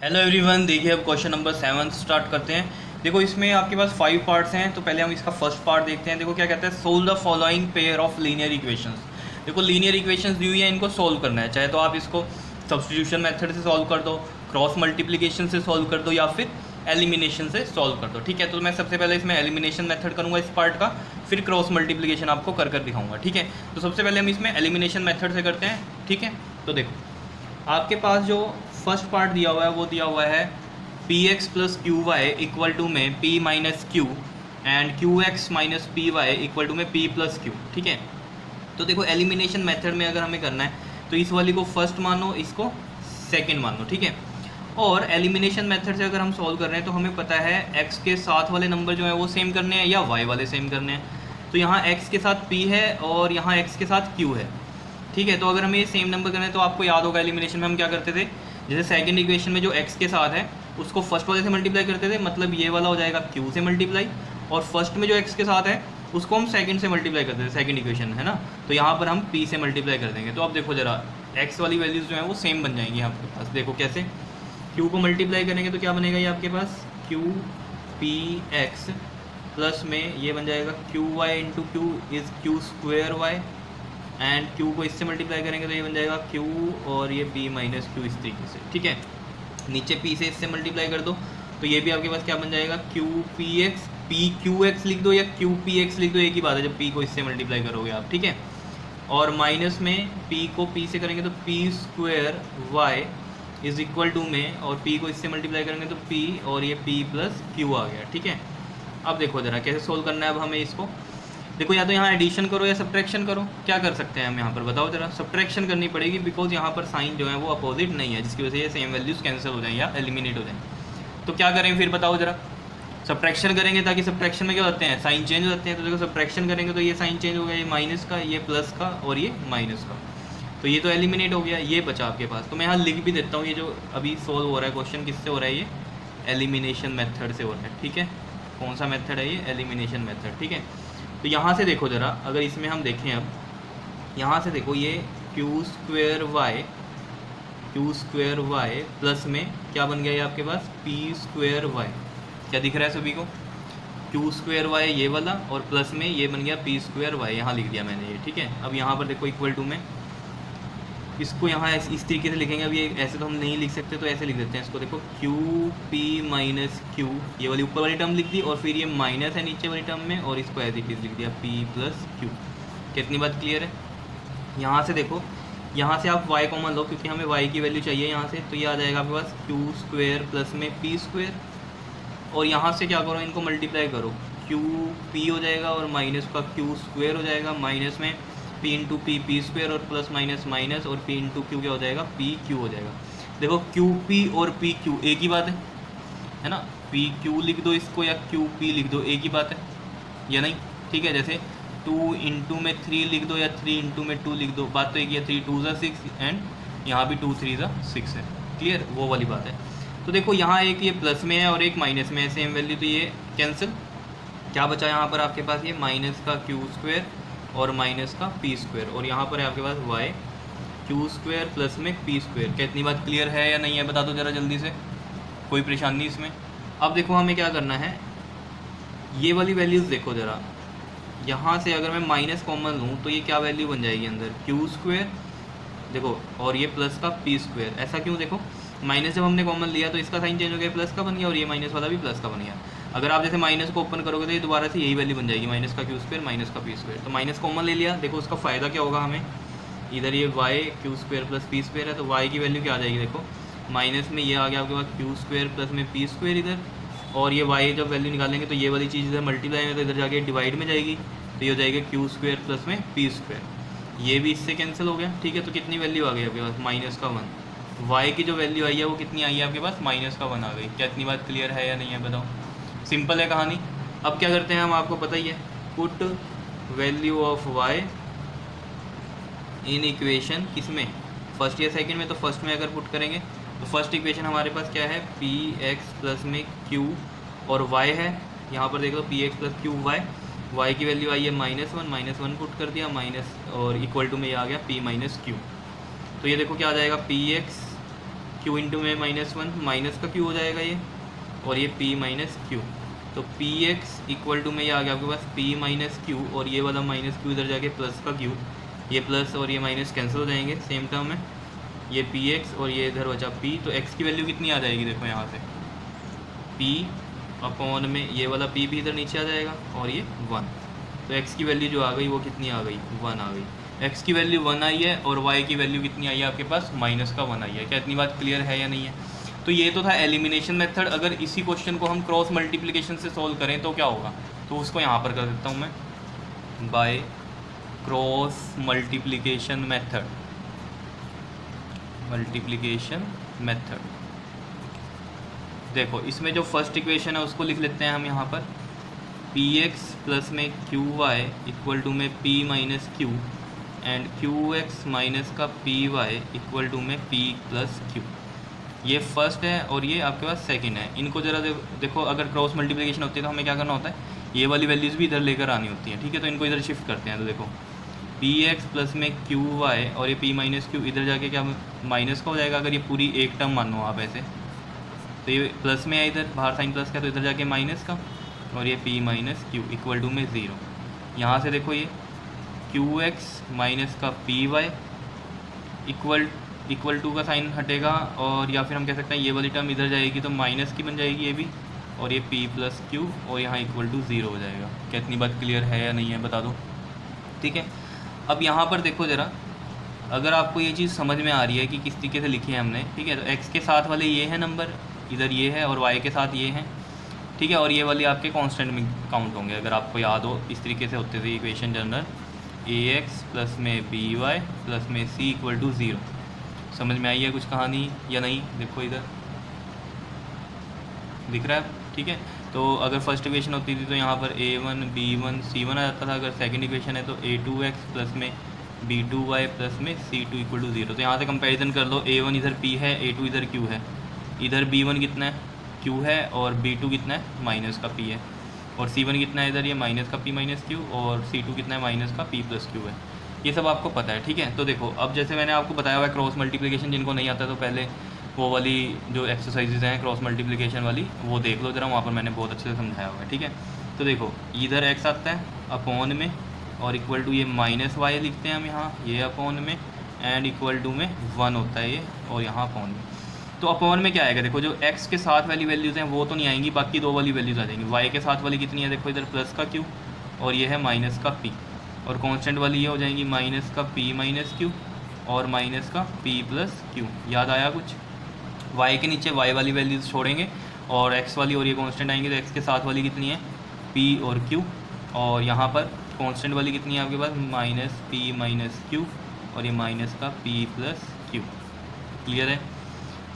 Hello everyone, देखिए अब question number 7 start करते हैं। देखो इसमें आपके पास 5 पार्ट्स हैं, तो पहले हम इसका फर्स्ट पार्ट देखते हैं। देखो क्या कहता है, solve the following pair of linear equations. देखो लीनियर इक्वेशंस दी हुई है, इनको सोल्व करना है। चाहे तो आप इसको सब्स्टिट्यूशन मेथड से सॉल्व कर दो, क्रॉस मल्टीप्लिकेशन से सॉल्व कर दो, या फिर एलिमिनेशन से सॉल्व कर दो। ठीक है, तो मैं सबसे पहले इसमें एलिमिनेशन मेथड करूँगा इस पार्ट का, फिर क्रॉस मल्टीप्लिकेशन आपको कर दिखाऊंगा। ठीक है, तो सबसे पहले हम इसमें एलिमिनेशन मेथड से करते हैं। ठीक है, तो देखो आपके पास जो फर्स्ट पार्ट दिया हुआ है वो दिया हुआ है p x plus q y equal to में p minus q and q x minus p Y equal to में पी प्लस क्यू। ठीक है, तो देखो एलिमिनेशन मेथड में अगर हमें करना है तो इस वाली को फर्स्ट मानो, इसको सेकंड मानो। ठीक है, और एलिमिनेशन मेथड से अगर हम सॉल्व कर रहे हैं तो हमें पता है एक्स के साथ वाले नंबर जो है वो सेम करने हैं या वाई वाले सेम करने हैं। तो यहाँ एक्स के साथ पी है और यहाँ एक्स के साथ क्यू है। ठीक है, तो अगर हमें ये सेम नंबर करना है तो आपको याद होगा एलिमिनेशन में हम क्या करते थे, जैसे सेकंड इक्वेशन में जो एक्स के साथ है उसको फर्स्ट वाले से मल्टीप्लाई करते थे, मतलब ये वाला हो जाएगा क्यू से मल्टीप्लाई, और फर्स्ट में जो एक्स के साथ है उसको हम सेकंड से मल्टीप्लाई करते थे, सेकंड इक्वेशन है ना, तो यहाँ पर हम पी से मल्टीप्लाई कर देंगे। तो अब देखो जरा एक्स वाली वैल्यूज़ जो है वो सेम बन जाएंगी आपके पास। देखो कैसे, क्यू को मल्टीप्लाई करेंगे तो क्या बनेगा ये आपके पास क्यू पी एक्स प्लस में ये बन जाएगा Q Y into Q is Q square Y, and Q को इससे मल्टीप्लाई करेंगे तो ये बन जाएगा क्यू और ये पी माइनस क्यू इस तरीके से। ठीक है, नीचे पी से इससे मल्टीप्लाई कर दो तो ये भी आपके पास क्या बन जाएगा Q P x, P Q x लिख दो या क्यू पी एक्स लिख दो, एक ही बात है जब पी को इससे मल्टीप्लाई करोगे आप। ठीक है, और माइनस में पी को पी से करेंगे तो P square Y is equal to में, और पी को इससे मल्टीप्लाई करेंगे तो पी और ये पी प्लस क्यू आ गया। ठीक है, अब देखो ज़रा कैसे सोल्व करना है अब हमें इसको। देखो या तो यहाँ एडिशन करो या सब्ट्रैक्शन करो, क्या कर सकते हैं हम यहाँ पर बताओ ज़रा। सब्ट्रैक्शन करनी पड़ेगी बिकॉज यहाँ पर साइन जो है वो अपोजिट नहीं है, जिसकी वजह से ये सेम वैल्यूज़ कैंसिल हो जाए या एलिमिनेट हो जाए। तो क्या करें फिर बताओ ज़रा। सब्ट्रैक्शन करेंगे ताकि सब्ट्रैक्शन में क्या होते हैं, साइन चेंज हो जाते हैं। तो देखो सब्ट्रैक्शन करेंगे तो ये साइन चेंज हो गया, ये माइनस का, ये प्लस का और ये माइनस का, तो ये तो एलिमिनेट हो गया, ये बचा आपके पास। तो मैं यहाँ लिख भी देता हूँ, ये जो अभी सोल्व हो रहा है क्वेश्चन किससे हो रहा है, ये एलिमिनेशन मेथड से हो रहा है। ठीक है, कौन सा मेथड है ये, एलिमिनेशन मेथड। ठीक है, तो यहाँ से देखो ज़रा, अगर इसमें हम देखें अब यहाँ से देखो ये क्यू स्क्वेयर वाई प्लस में क्या बन गया ये आपके पास पी स्क्वेयर वाई, क्या दिख रहा है सभी को, क्यू स्क्वेयर वाई ये वाला और प्लस में ये बन गया पी स्क्वेयर वाई, यहाँ लिख दिया मैंने ये। ठीक है, अब यहाँ पर देखो इक्वल टू में इसको यहाँ इस तरीके से लिखेंगे। अब ये ऐसे तो हम नहीं लिख सकते, तो ऐसे लिख देते हैं इसको। देखो क्यू पी माइनस क्यू, ये वाली ऊपर वाली टर्म लिख दी, और फिर ये माइनस है नीचे वाली टर्म में, और इसको ऐसे ही लिख दिया पी प्लस क्यू। कितनी बात क्लियर है। यहाँ से देखो, यहाँ से आप y कॉमन लो क्योंकि हमें y की वैल्यू चाहिए यहाँ से, तो ये आ जाएगा आपके पास क्यू स्क्वेयर प्लस में पी स्क्वेयर, और यहाँ से क्या करो, इनको मल्टीप्लाई करो, क्यू पी हो जाएगा और माइनस का क्यू स्क्वेयर हो जाएगा, माइनस में पी इंटू पी स्क्वेयर और प्लस माइनस माइनस, और पी इंटू क्यू क्या हो जाएगा पी क्यू हो जाएगा। देखो क्यू पी और पी क्यू एक ही बात है ना, पी क्यू लिख दो इसको या क्यू पी लिख दो, एक ही बात है या नहीं। ठीक है, जैसे 2 इंटू में 3 लिख दो या 3 इंटू में 2 लिख दो, बात तो एक ही है, 3 2 ज़ा 6 एंड यहाँ भी 2 3 ज़ा 6 है। क्लियर, वो वाली बात है। तो देखो यहाँ एक ये प्लस में है और एक माइनस में है, सेम वैल्यू, तो ये कैंसिल। क्या बचा यहाँ पर आपके पास, ये माइनस का क्यू स्क्वेयर और माइनस का पी स्क्वेयर, और यहाँ पर है आपके पास वाई क्यू स्क्वेयर प्लस में पी स्क्वेयर। क्या इतनी बात क्लियर है या नहीं है, बता दो ज़रा जल्दी से, कोई परेशानी इसमें। अब देखो हमें क्या करना है, ये वाली वैल्यूज़ देखो ज़रा, यहाँ से अगर मैं माइनस कॉमन लूँ तो ये क्या वैल्यू बन जाएगी अंदर, क्यू स्क्वेयर देखो, और ये प्लस का पी स्क्वेयर। ऐसा क्यों, देखो माइनस जब हमने कॉमन लिया तो इसका साइन चेंज हो गया, प्लस का बन गया, और ये माइनस वाला भी प्लस का बन गया। अगर आप जैसे माइनस को ओपन करोगे तो ये दोबारा से यही वैल्यू बन जाएगी, माइनस का क्यू स्क्वेयर माइनस का पी स्क्वेयर। तो माइनस कॉमन ले लिया, देखो उसका फ़ायदा क्या होगा हमें, इधर ये Y Q square plus P square है, तो वाई की वैल्यू क्या आ जाएगी, देखो माइनस में ये आ गया आपके पास क्यू स्क्वेयर प्लस में पी स्क्वेयर इधर, और ये वाई जब वैल्यू निकालेंगे तो ये वाली चीज़ इधर मल्टीप्लाई में, तो इधर जाके डिवाइड में जाएगी, तो ये हो जाएगा क्यू स्क्वेयर प्लस में पी स्क्वेयर, ये भी इससे कैंसिल हो गया। ठीक है, तो कितनी वैल्यू आ गई आपके पास, माइनस का 1। वाई की जो वैल्यू आई है वो कितनी आई है आपके पास, माइनस का 1 आ गई। क्या इतनी बात क्लियर है या नहीं है बताओ, सिंपल है कहानी। अब क्या करते हैं हम, आपको पता ही है, put value of Y in equation, किसमें, फर्स्ट या सेकंड में। तो फर्स्ट में अगर पुट करेंगे तो फर्स्ट इक्वेशन हमारे पास क्या है, पी एक्स प्लस में क्यू और वाई है, यहाँ पर देख लो p x plus q y की वैल्यू आई है -1 पुट कर दिया, माइनस और इक्वल टू में ये आ गया पी माइनस क्यू। तो ये देखो क्या आ जाएगा, पी एक्स क्यू इंटू में -1 माइनस का क्यू हो जाएगा ये, और ये p माइनस क्यू। तो पी एक्स इक्वल टू में ये आ गया आपके पास p माइनस क्यू, और ये वाला माइनस क्यू इधर जाके प्लस का क्यू, ये प्लस और ये माइनस कैंसिल हो जाएंगे सेम टर्म में, ये पी एक्स और ये इधर बचा p। तो x की वैल्यू कितनी आ जाएगी देखो यहाँ से, p अपॉन में ये वाला p भी इधर नीचे आ जाएगा और ये 1। तो x की वैल्यू जो आ गई वो कितनी आ गई, 1 आ गई। x की वैल्यू 1 आई है और y की वैल्यू कितनी आई है आपके पास, -1 आई है। क्या इतनी बात क्लियर है या नहीं है? तो ये तो था एलिमिनेशन मेथड। अगर इसी क्वेश्चन को हम क्रॉस मल्टीप्लिकेशन से सॉल्व करें तो क्या होगा, तो उसको यहाँ पर कर देता हूँ मैं, बाय क्रॉस मल्टीप्लिकेशन मेथड। देखो इसमें जो फर्स्ट इक्वेशन है उसको लिख लेते हैं हम यहाँ पर, पी एक्स प्लस में क्यू वाई इक्वल टू में p minus q, and q x minus का पी वाई इक्वल टू में p प्लस क्यू। ये फर्स्ट है और ये आपके पास सेकंड है। इनको ज़रा देखो, अगर क्रॉस मल्टीप्लिकेशन होती है तो हमें क्या करना होता है, ये वाली वैल्यूज़ भी इधर लेकर आनी होती है, ठीक है। तो इनको इधर शिफ्ट करते हैं। तो देखो पी एक्स प्लस में क्यू वाई और ये p माइनस क्यू इधर जाके क्या माइनस का हो जाएगा, अगर ये पूरी एक टर्म मानो आप ऐसे, तो ये प्लस में है इधर, बाहर साइन प्लस का, तो इधर जाके माइनस का, और ये p minus Q equal to में 0। यहाँ से देखो ये क्यू एक्स माइनस का पी वाई इक्वल टू का साइन हटेगा, और या फिर हम कह सकते हैं ये वाली टर्म इधर जाएगी तो माइनस की बन जाएगी ये भी, और ये p प्लस क्यू और यहाँ इक्वल टू 0 हो जाएगा। क्या इतनी बात क्लियर है या नहीं है, बता दो, ठीक है। अब यहाँ पर देखो ज़रा, अगर आपको ये चीज़ समझ में आ रही है कि किस तरीके से लिखी है हमने, ठीक है, तो x के साथ वाले ये है नंबर, इधर ये है, और y के साथ ये हैं, ठीक है, और ये वाली आपके कांस्टेंट में काउंट होंगे। अगर आपको याद हो इस तरीके से होते थे इक्वेशन जनरल, ax प्लस में by प्लस में c इक्वल टू 0। समझ में आई है कुछ कहानी या नहीं? देखो इधर दिख रहा है, ठीक है। तो अगर फर्स्ट इक्वेशन होती थी तो यहाँ पर a1 b1 c1 आ जाता था। अगर सेकंड इक्वेशन है तो a2x प्लस में b2y प्लस में c2 इक्वल टू 0। तो यहाँ से कंपैरिजन कर लो, a1 इधर p है, a2 इधर q है, इधर b1 कितना है, q है, और b2 कितना है, माइनस का p है, और c1 कितना है इधर, ये माइनस का p माइनस q, और c2 कितना है, माइनस का p प्लस q है। ये सब आपको पता है, ठीक है। तो देखो अब जैसे मैंने आपको बताया हुआ है क्रॉस मल्टीप्लिकेशन, जिनको नहीं आता तो पहले वो वाली जो एक्सरसाइजेज हैं क्रॉस मल्टीप्लिकेशन वाली वो देख लो ज़रा, वहाँ पर मैंने बहुत अच्छे से समझाया हुआ है, ठीक है। तो देखो इधर x आता है अपॉन में, और इक्वल टू ये माइनस वाई लिखते हैं हम यहाँ, ये अपॉन में, एंड इक्वल टू में 1 होता है ये, और यहाँ अपॉन में। तो अपॉन में क्या आएगा, देखो जो x के साथ वाली वैल्यूज़ हैं वो तो नहीं आएंगी, बाकी दो वाली वैल्यूज़ आ जाएंगी। y के साथ वाली कितनी है, देखो इधर प्लस का q, और ये है माइनस का p, और कांस्टेंट वाली ये हो जाएंगी माइनस का p माइनस q और माइनस का p प्लस q। याद आया कुछ? y के नीचे y वाली वैल्यूज़ छोड़ेंगे और x वाली और ये कांस्टेंट आएंगे, तो x के साथ वाली कितनी है, p और q, और यहाँ पर कांस्टेंट वाली कितनी है आपके पास, माइनस p माइनस q, और ये माइनस का p प्लस q। क्लियर है?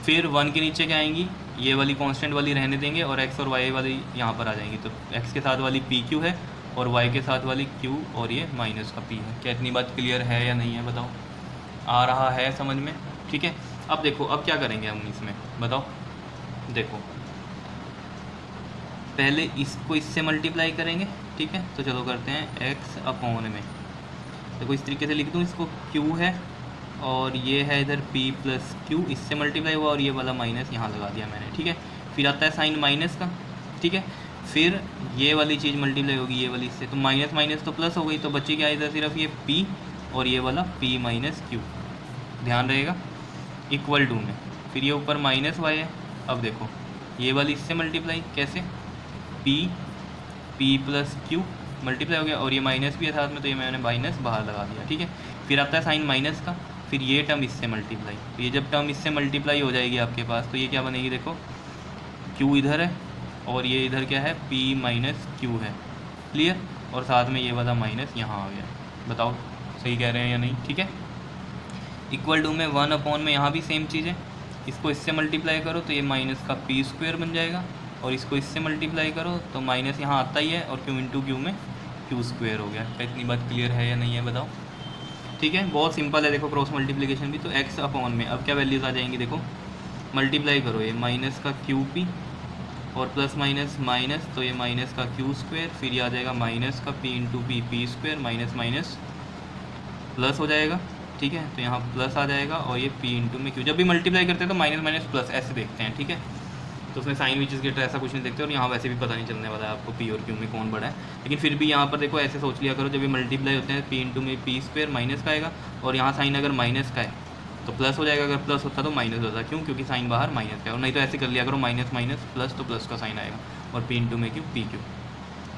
फिर 1 के नीचे क्या आएंगी, ये वाली कांस्टेंट वाली रहने देंगे, और x और y वाली यहाँ पर आ जाएंगी। तो x के साथ वाली पी क्यू है, और y के साथ वाली q, और ये माइनस का p है। क्या इतनी बात क्लियर है या नहीं है, बताओ? आ रहा है समझ में? ठीक है। अब देखो अब क्या करेंगे हम इसमें, बताओ। देखो पहले इसको इससे मल्टीप्लाई करेंगे, ठीक है। तो चलो करते हैं x अपॉन में, देखो इस तरीके से लिख दूँ इसको, q है और ये है इधर p प्लस q, इससे मल्टीप्लाई हुआ, और ये वाला माइनस यहाँ लगा दिया मैंने, ठीक है। फिर आता है साइन माइनस का, ठीक है। फिर ये वाली चीज़ मल्टीप्लाई होगी ये वाली इससे, तो माइनस माइनस तो प्लस हो गई, तो बची क्या इधर सिर्फ ये p और ये वाला p माइनस q, ध्यान रहेगा, इक्वल टू में। फिर ये ऊपर माइनस y है। अब देखो ये वाली इससे मल्टीप्लाई कैसे, p प्लस q मल्टीप्लाई हो गया, और ये माइनस भी है साथ में, तो ये मैंने माइनस बाहर लगा दिया, ठीक है। फिर आता है साइन माइनस का, फिर ये टर्म इससे मल्टीप्लाई, तो ये जब टर्म इससे मल्टीप्लाई हो जाएगी आपके पास, तो ये क्या बनेगी, देखो q इधर है और ये इधर क्या है, p माइनस q है। क्लियर? और साथ में ये वाला माइनस यहाँ आ गया। बताओ सही कह रहे हैं या नहीं? ठीक है। इक्वल टू में 1 अपॉन में यहाँ भी सेम चीज़ है, इसको इससे मल्टीप्लाई करो तो ये माइनस का p स्क्वायर बन जाएगा, और इसको इससे मल्टीप्लाई करो तो माइनस यहाँ आता ही है, और q इंटू क्यू में q स्क्वायर हो गया। क्या इतनी बात क्लियर है या नहीं है, बताओ? ठीक है, बहुत सिंपल है। देखो क्रॉस मल्टीप्लिकेशन भी, तो x अपॉन में अब क्या वैल्यूज़ आ जाएंगी, देखो मल्टीप्लाई करो, ये माइनस का QP और प्लस माइनस माइनस, तो ये माइनस का q स्क्वायर, फिर ये आ जाएगा माइनस का p into p square, minus minus plus हो जाएगा, ठीक है। तो यहाँ प्लस आ जाएगा और ये p इंटू में q, जब भी मल्टीप्लाई करते हैं तो माइनस माइनस प्लस ऐसे देखते हैं, ठीक है। तो उसमें साइन विच इज ग्रेटर ऐसा कुछ नहीं देखते, और यहाँ वैसे भी पता नहीं चलने वाला है आपको p और q में कौन बड़ा है। लेकिन फिर भी यहाँ पर देखो ऐसे सोच लिया करो, जब ये मल्टीप्लाई होते हैं p इंटू में p स्क्वायर माइनस का आएगा, और यहाँ साइन अगर माइनस का है तो प्लस हो जाएगा, अगर प्लस होता तो माइनस होता। क्यों? क्योंकि साइन बाहर माइनस का है। और नहीं तो ऐसे कर लिया करो माइनस माइनस प्लस, तो प्लस का साइन आएगा, और p इंटू में q p q।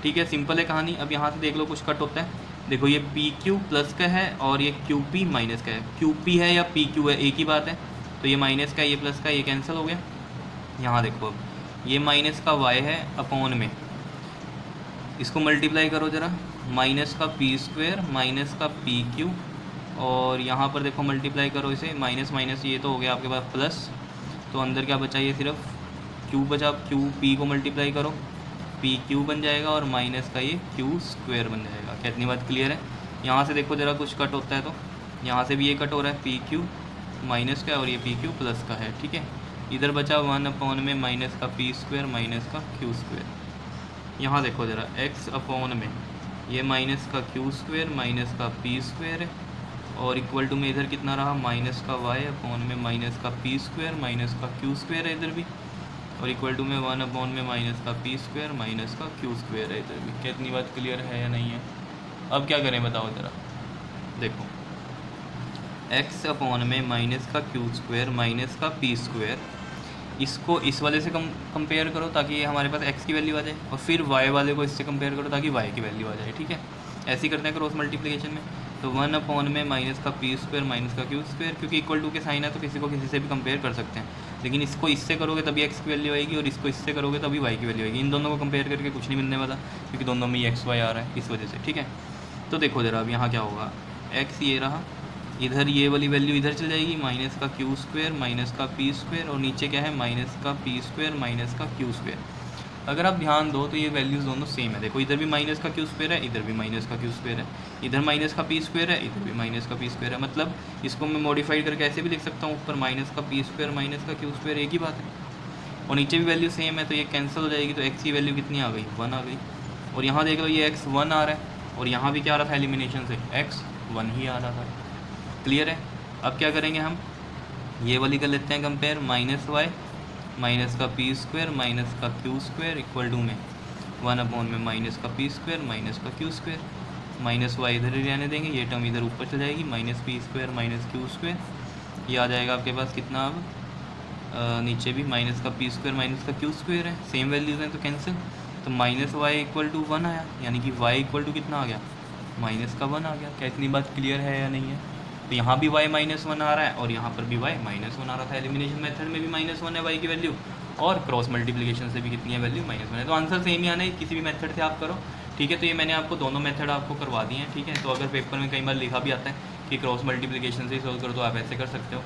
ठीक है, सिंपल है कहानी। अब यहाँ से देख लो कुछ कट होता है। देखो ये पी क्यू प्लस का है और ये क्यू पी माइनस का है। क्यू पी है या पी क्यू है, एक ही बात है। तो ये माइनस का, ये प्लस का, ये कैंसिल हो गया। यहाँ देखो अब ये माइनस का वाई है अपॉन में, इसको मल्टीप्लाई करो ज़रा, माइनस का पी स्क्वायर माइनस का पी क्यू, और यहाँ पर देखो मल्टीप्लाई करो इसे, माइनस माइनस ये तो हो गया आपके पास प्लस, तो अंदर क्या बचा, ये सिर्फ क्यू बचा। क्यू पी को मल्टीप्लाई करो, पी क्यू बन जाएगा, और माइनस का ये क्यू स्क्वायर बन जाएगा। क्या इतनी बात क्लियर है? यहाँ से देखो ज़रा कुछ कट होता है, तो यहाँ से भी ये कट हो रहा है, पी क्यू माइनस का और ये पी क्यू प्लस का है, ठीक है। इधर बचा 1 में माइनस का पी स्क्वायर माइनस का क्यू स्क्वायर। यहाँ देखो ज़रा x अपॉन में ये माइनस का क्यू स्क्वायर माइनस का पी स्क्वायर है, और इक्वल टू में इधर कितना रहा, माइनस का y अपॉन में माइनस का पी स्क्वायर माइनस का क्यू स्क्वायर है इधर भी, और इक्वल टू में 1 अपॉन में माइनस का पी स्क्वायर माइनस का क्यू स्क्वायर है इधर भी। क्या इतनी बात क्लियर है या नहीं है? अब क्या करें बताओ ज़रा। देखो x अपॉन में माइनस का क्यू स्क्वायर माइनस का पी स्क्वायर, इसको इस वाले से कंपेयर करो ताकि ये हमारे पास x की वैल्यू आ जाए, और फिर y वाले को इससे कंपेयर करो ताकि y की वैल्यू आ जाए, ठीक है। ऐसे ही करते हैं क्रॉस मल्टीप्लिकेशन में। तो 1 अपॉन में माइनस का पी स्क्वायर माइनस का क्यू स्क्वायर, क्योंकि इक्वल टू के साइन है तो किसी को किसी से भी कंपेयर कर सकते हैं, लेकिन इसको इससे करोगे तभी x की वैल्यू आएगी, और इसको इससे करोगे तभी y की वैल्यू आएगी। इन दोनों को कंपेयर करके कुछ नहीं मिलने वाला, क्योंकि दोनों में ही x y आ रहा है, इस वजह से, ठीक है। तो देखो ज़रा अब यहाँ क्या होगा, x ये रहा, इधर ये वाली वैल्यू इधर चल जाएगी, माइनस का क्यू स्क्वायर माइनस का पी स्क्वायर, और नीचे क्या है, माइनस का पी स्क्वायर माइनस का क्यू स्क्वायर। अगर आप ध्यान दो तो ये वैल्यूज़ दोनों सेम है। देखो इधर भी माइनस का क्यू स्क्वायर है, इधर भी माइनस का क्यू स्क्वायर है, इधर माइनस का पी स्क्वायर है, इधर भी माइनस का पी स्क्वायर है। मतलब इसको मैं मॉडिफाइड करके ऐसे भी लिख सकता हूँ, ऊपर माइनस का पी स्क्वायर माइनस का क्यू स्क्वायर, एक ही बात है। और नीचे भी वैल्यू सेम है, तो ये कैंसिल हो जाएगी, तो x की वैल्यू कितनी आ गई, 1 आ गई। और यहाँ देख लो ये x 1 आ रहा है, और यहाँ भी क्या आ रहा था एलिमिनेशन से, x 1 ही आ रहा था। क्लियर है? अब क्या करेंगे हम, ये वाली कर लेते हैं कंपेयर, माइनस वाई माइनस का पी स्क्वायर माइनस का क्यू स्क्वायर इक्वल टू में 1 अपॉन में माइनस का पी स्क्वायर माइनस का क्यू स्क्वायर, माइनस वाई इधर ही रहने देंगे, ये टर्म इधर ऊपर चल जाएगी, minus P square minus Q square, ये आ जाएगा आपके पास कितना, अब नीचे भी माइनस का पी स्क्वायर माइनस का क्यू स्क्वायर है, सेम वैल्यूज़ हैं तो कैंसिल। तो माइनस वाई इक्वल टू 1 आया, यानी कि y इक्वल टू कितना आ गया, माइनस का 1 आ गया। क्या इतनी बात क्लियर है या नहीं है? तो यहाँ भी y माइनस 1 आ रहा है, और यहाँ पर भी y माइनस 1 आ रहा था। एलिमिनेशन मेथड में भी माइनस 1 है y की वैल्यू, और क्रॉस मल्टीप्लिकेशन से भी कितनी है वैल्यू, माइनस 1 है। तो आंसर सेम ही आना है, किसी भी मेथड से आप करो, ठीक है। तो ये मैंने आपको दोनों मेथड आपको करवा दिए हैं, ठीक है। तो अगर पेपर में कई बार लिखा भी आता है कि क्रॉस मल्टीप्लिकेशन से ही सोल्व करो, तो आप ऐसे कर सकते हो,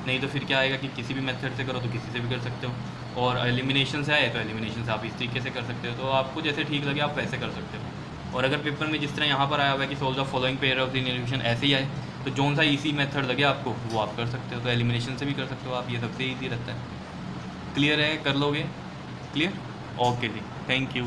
नहीं तो फिर क्या आएगा कि किसी भी मेथड से करो तो किसी से भी कर सकते हो, और एलिमिनेशन से आए तो एलिमिनेशन से आप इस तरीके से कर सकते हो। तो आपको जैसे ठीक लगे आप वैसे कर सकते हो। और अगर पेपर में जिस तरह यहाँ पर आया हुआ है कि solve the following pair of linear equation, ऐसे ही आए तो जोन सा इसी मेथड लगे आपको वो आप कर सकते हो। तो एलिमिनेशन से भी कर सकते हो आप, ये सबसे ईजी रहता है। क्लियर है? कर लोगे? Clear? Okay ji, thank you.